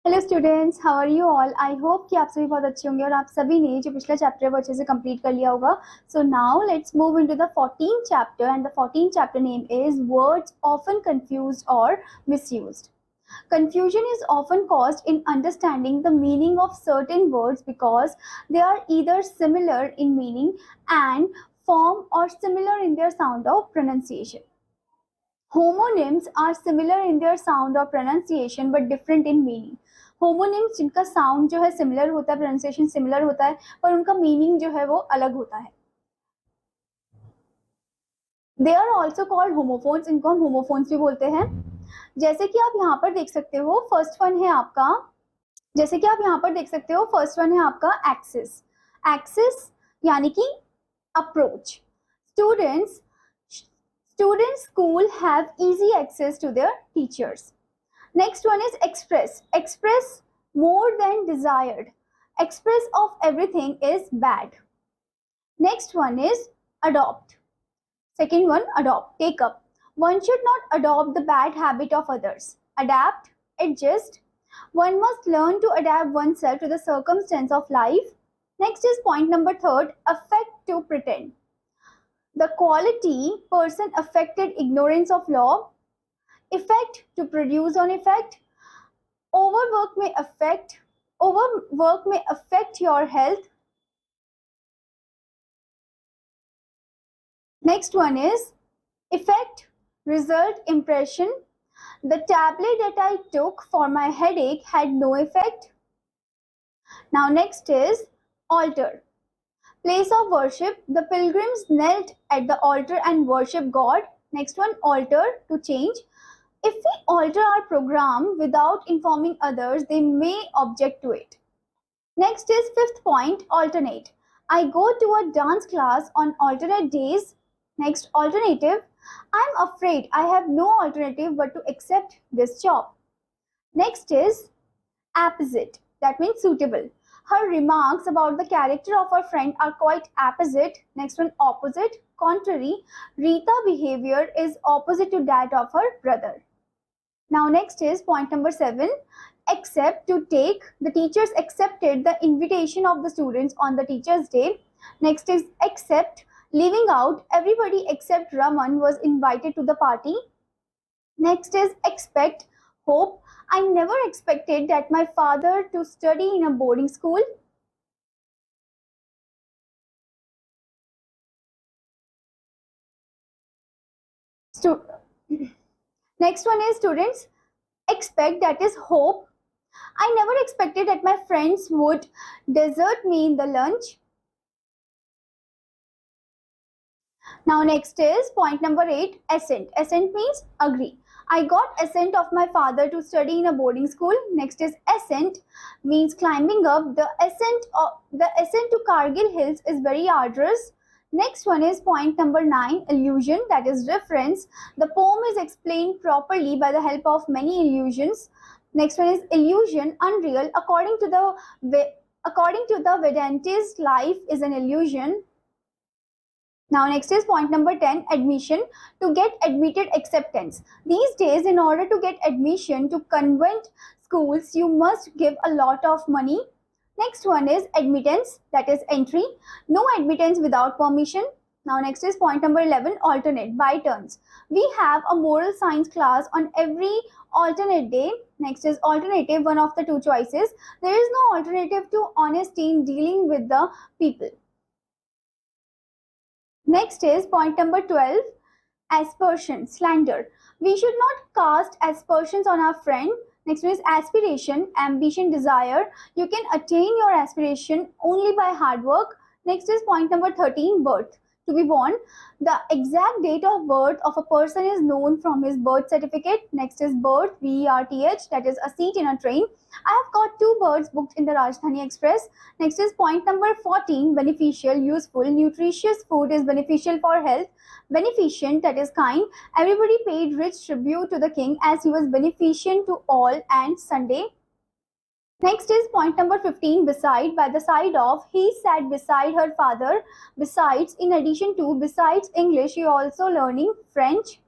Hello students, how are you all. I hope कि आप सभी बहुत अच्छे होंगे और आप सभी ने जो पिछला चैप्टर वो अच्छे से कंप्लीट कर लिया होगा। So now let's move into the 14th chapter and the 14th chapter name is words often confused और misused. Confusion is often caused in understanding the meaning of certain words because they are either similar in meaning and form or similar in their sound or pronunciation. Homonyms are similar in their sound or pronunciation but different in meaning. Homonyms जिनका sound जो है similar होता है, pronunciation similar होता है, पर उनका meaning जो है वो अलग होता है. They are also called homophones. इनको हम homophones भी बोलते हैं. जैसे कि आप यहाँ पर देख सकते हो, फर्स्ट वन है आपका, जैसे कि आप यहाँ पर देख सकते हो, फर्स्ट वन है आपका एक्सिस. एक्सिस यानी कि approach. Students Students school have easy access to their teachers. Next one is express. Express more than desired. Express of everything is bad. Next one is adopt. Second one, adopt, take up. One should not adopt the bad habit of others. Adapt, adjust. One must learn to adapt oneself to the circumstance of life. Next is point number third, affect to pretend. The quality person affected ignorance of law. Effect to produce on effect. Overwork may affect your health. Next one is effect, result, impression. The tablet that I took for my headache had no effect. Now next is altar. Place of worship. The pilgrims knelt at the altar and worship God. Next one, alter, to change. If we alter our program without informing others, they may object to it. Next is fifth point, alternate. I go to a dance class on alternate days. Next, alternative. I'm afraid I have no alternative but to accept this job. Next is apposite. That means suitable. Her remarks about the character of her friend are quite apposite. Next one, opposite, contrary. Rita's behavior is opposite to that of her brother. Now next is point number 7, accept, to take. The teachers accepted the invitation of the students on the teachers day. Next is accept, leaving out. Everybody except Raman was invited to the party. Next is expect, hope. I never expected that my father to study in a boarding school. Next one is students expect, that is hope. I never expected that my friends would desert me in the lunch. Now next is point number 8, assent. Assent means agree. I got assent of my father to study in a boarding school. Next is ascent, means climbing up. The ascent to Kargil hills is very arduous. Next one is point number 9, illusion, that is reference. The poem is explained properly by the help of many illusions. Next one is illusion, unreal. According to the Vedantis, life is an illusion. Now next is point number 10, admission. To get admitted, acceptance. These days, in order to get admission to convent schools, you must give a lot of money. Next one is admittance, that is entry. No admittance without permission. Now next is point number 11, alternate, by turns. We have a moral science class on every alternate day. Next is alternative, one of the two choices. There is no alternative to honesty in dealing with the people. Next is point number 12, aspersion, slander. We should not cast aspersions on our friend. Next one is aspiration, ambition, desire. You can attain your aspiration only by hard work. Next is point number 13, birth. To be born. The exact date of birth of a person is known from his birth certificate. Next is birth, BERTH, that is a seat in a train. I have got 2 berths booked in the Rajdhani Express. Next is point number 14, beneficial, useful. Nutritious food is beneficial for health. Beneficent, that is kind. Everybody paid rich tribute to the king as he was beneficent to all. And Sunday. Next is point number 15, beside, by the side of. He sat beside her father. Besides, in addition to, besides English, you are also learning French.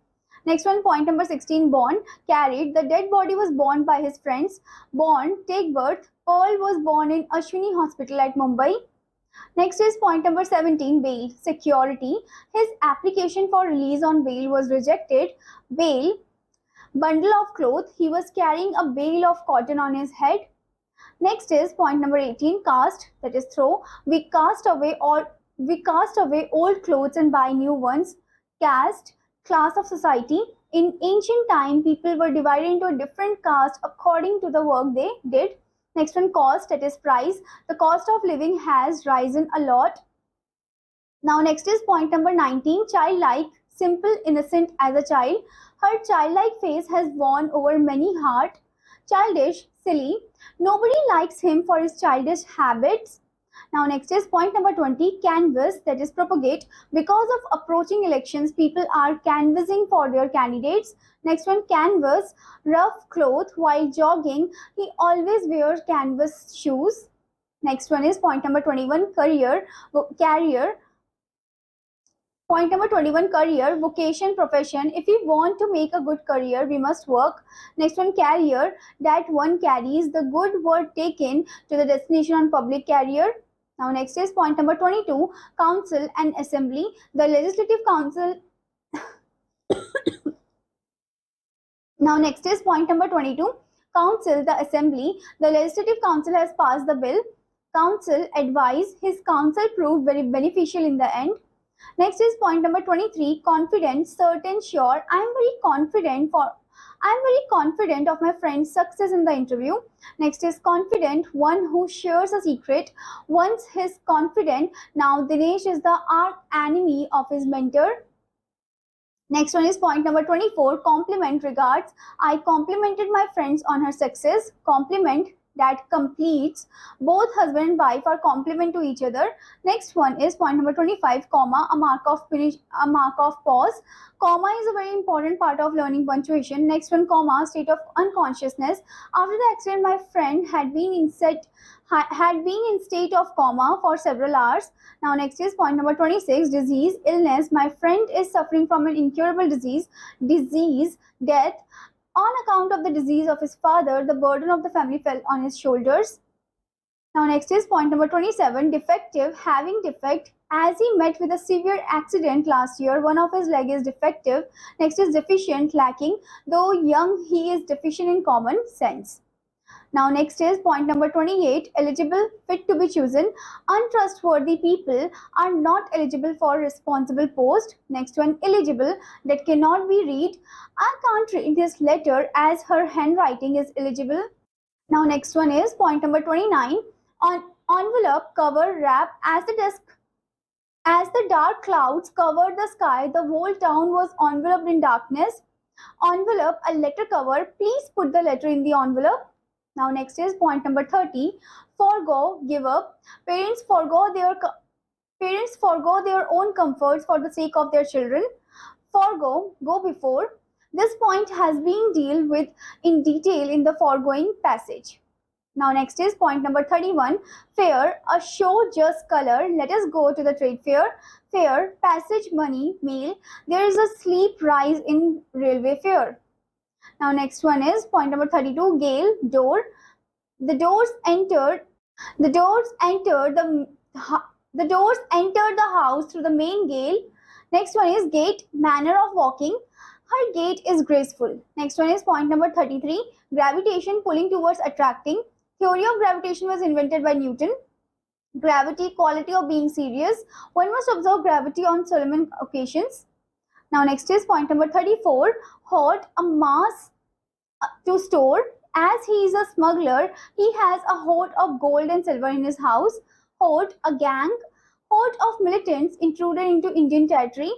Next one, point number 16, born, carried. The dead body was borne by his friends. Born, take birth. Pearl was born in Ashwini Hospital at Mumbai. Next is point number 17, bail, security. His application for release on bail was rejected. Bail, bundle of cloth. He was carrying a bale of cotton on his head. Next is point number 18, cast, that is throw. We cast away old clothes and buy new ones. Caste, class of society. In ancient time, people were divided into a different caste according to the work they did. Next one, cost, that is price. The cost of living has risen a lot. Now next is point number 19, childlike, simple, innocent as a child. Her childlike face has won over many heart. Childish, silly. Nobody likes him for his childish habits. Now next is point number 20, canvass, that is propagate. Because of approaching elections, people are canvassing for their candidates. Next one, canvas, rough cloth. While jogging, he always wears canvas shoes. Next one is point number 21, career, career. Point number 21, career, vocation, profession. If we want to make a good career, we must work. Next one, carrier, that one carries the good word taken to the destination on public carrier. Now next is point number 22, council and assembly. The legislative council. Now next is point number 22, council, the assembly. The legislative council has passed the bill. Council advised. His counsel proved very beneficial in the end. Next is point number 23, confident, certain, sure. I am very confident of my friend's success in the interview. Next is confident, one who shares a secret. Once his confident, now Dinesh is the arch enemy of his mentor. Next one is point number 24, compliment, regards. I complimented my friends on her success. Compliment, that completes. Both husband and wife are complement to each other. Next one is point number 25, comma, a mark of pause. Comma is a very important part of learning punctuation. Next one, comma, state of unconsciousness. After the accident, my friend had been in state of coma for several hours. Now next is point number 26, disease, illness. My friend is suffering from an incurable disease. Disease, death. On account of the disease of his father, the burden of the family fell on his shoulders. Now next is point number 27, defective, having defect. As he met with a severe accident last year, one of his leg is defective. Next is deficient, lacking. Though young, he is deficient in common sense. Now next is point number 28, eligible, fit to be chosen. Untrustworthy people are not eligible for responsible post. Next one, eligible, that cannot be read. I can't read this letter as her handwriting is illegible. Now next one is point number 29, on envelope, cover, wrap. As the dark clouds covered the sky, the whole town was enveloped in darkness. Envelope, a letter cover. Please put the letter in the envelope. Now next is point number 30, forgo, give up. Parents forgo their own comforts for the sake of their children. Forgo, go before. This point has been dealt with in detail in the foregoing passage. Now next is point number 31, fare, a show just color. Let us go to the trade fair. Fare, passage, money, meal. There is a steep rise in railway fare. Now next one is point number 32, gale, door. The doors entered the house through the main gale. Next one is gait, manner of walking. Her gait is graceful. Next one is point number 33, gravitation, pulling towards attracting. Theory of gravitation was invented by Newton. Gravity, quality of being serious. One must observe gravity on solemn occasions. Now next is point number 34, hoard, a mass to store. As he is a smuggler, he has a hoard of gold and silver in his house. Hoard, a gang. Hoard of militants intruded into Indian territory.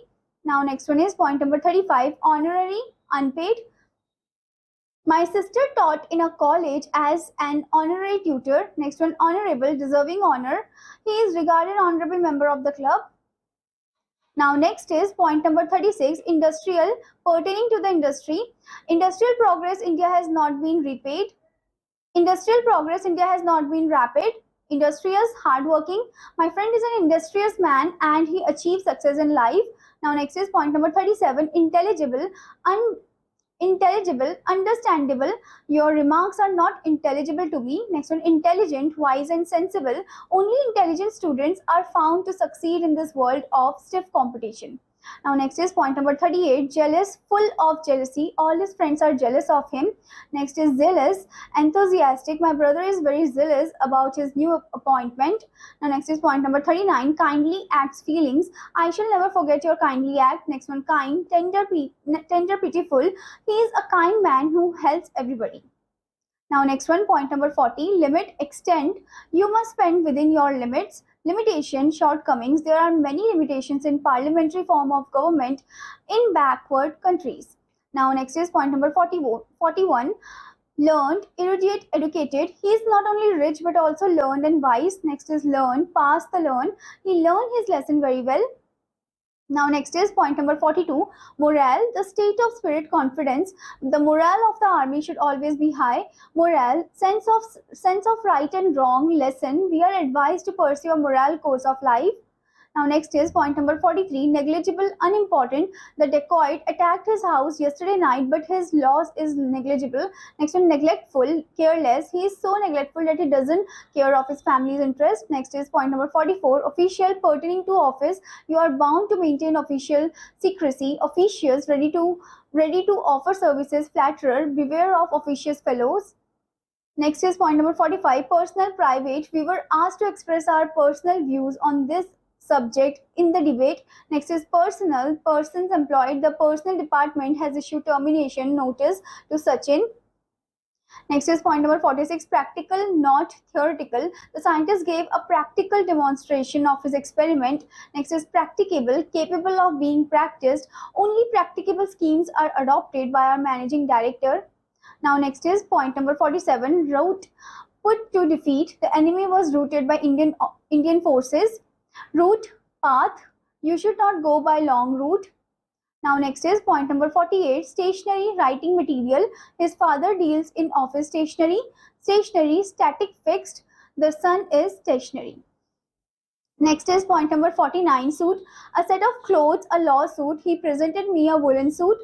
Now next one is point number 35, honorary, unpaid. My sister taught in a college as an honorary tutor. Next one, honorable, deserving honor. He is regarded honorable member of the club. Now next is point number 36, industrial, pertaining to the industry. Industrial progress India has not been repaid. Industrial progress India has not been rapid. Industrious, hardworking. My friend is an industrious man and he achieved success in life. Now next is point number 37, intelligible, intelligible, understandable. Your remarks are not intelligible to me. Next one, intelligent, wise and sensible. Only intelligent students are found to succeed in this world of stiff competition. Now next is point number 38, jealous, full of jealousy. All his friends are jealous of him. Next is zealous, enthusiastic. My brother is very zealous about his new appointment. Now next is point number 39, kindly acts, feelings. I shall never forget your kindly act. Next one, kind, tender, pitiful. He is a kind man who helps everybody. Now next one, point number 40, limit, extent. You must spend within your limits. Limitation, shortcomings. There are many limitations in parliamentary form of government in backward countries. Now next is point number 41, learned, erudite, educated. He is not only rich but also learned and wise. Next is learn, pass the learn. He learned his lesson very well. Now next is point number 42, morale, the state of spirit, confidence. The morale of the army should always be high. Morale, sense of right and wrong, lesson. We are advised to pursue a moral course of life. Now next is point number 43, negligible, unimportant. The dacoit attacked his house yesterday night, but his loss is negligible. Next one, neglectful, careless. He is so neglectful that he doesn't care of his family's interest. Next is point number 44, official, pertaining to office. You are bound to maintain official secrecy. Officious, ready to offer services. Flatterer, beware of officious fellows. Next is point number 45, personal, private. We were asked to express our personal views on this subject in the debate. Next is personal, persons employed. The personal department has issued termination notice to Sachin. Next is point number 46, practical, not theoretical. The scientist gave a practical demonstration of his experiment. Next is practicable, capable of being practiced. Only practicable schemes are adopted by our managing director. Now next is point number 47, route, put to defeat. The enemy was routed by Indian forces. Route, path. You should not go by long route. Now next is point number 48, stationery, writing material. His father deals in office stationery. Stationery, static, fixed. The son is stationery. Next is point number 49, suit. A set of clothes, a lawsuit. He presented me a woolen suit.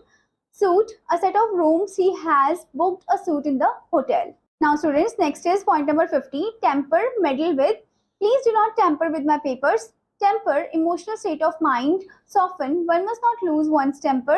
Suit, a set of rooms. He has booked a suit in the hotel. Now students, next is point number 50, temper, meddle with. Please do not tamper with my papers. Temper, emotional state of mind. Soften, one must not lose one's temper.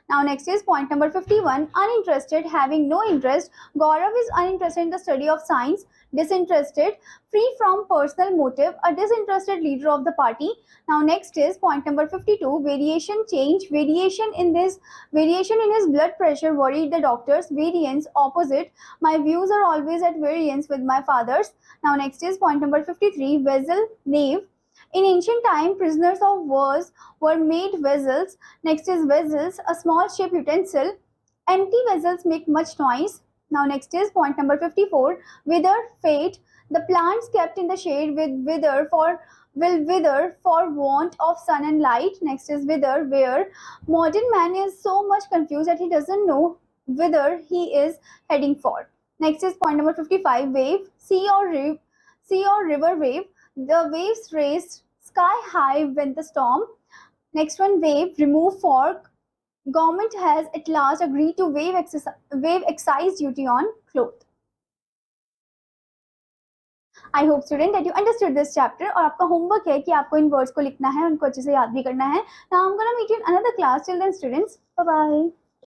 Now next is point number 51, uninterested, having no interest. Gaurav is uninterested in the study of science. Disinterested, free from personal motive, a disinterested leader of the party. Now next is point number 52, variation, change. Variation in his blood pressure worried the doctors. Variance, opposite. My views are always at variance with my father's. Now next is point number 53, vessel, nave. In ancient time, prisoners of wars were made vessels. Next is vessels, a small ship utensil. Empty vessels make much noise. Now next is point number 54, wither, fade. The plants kept in the shade will wither for want of sun and light. Next is wither, where. Modern man is so much confused that he doesn't know whither he is heading for. Next is point number 55, wave, sea or river wave. The waves raised sky high when the storm. Next one, wave, remove fork. Government has at last agreed to waive excise duty on cloth. I hope student that you understood this chapter. और आपका homework है कि आपको इन words को लिखना है, उनको अच्छे से याद भी करना है. Now I'm gonna meet you in another class. Till then students, bye bye.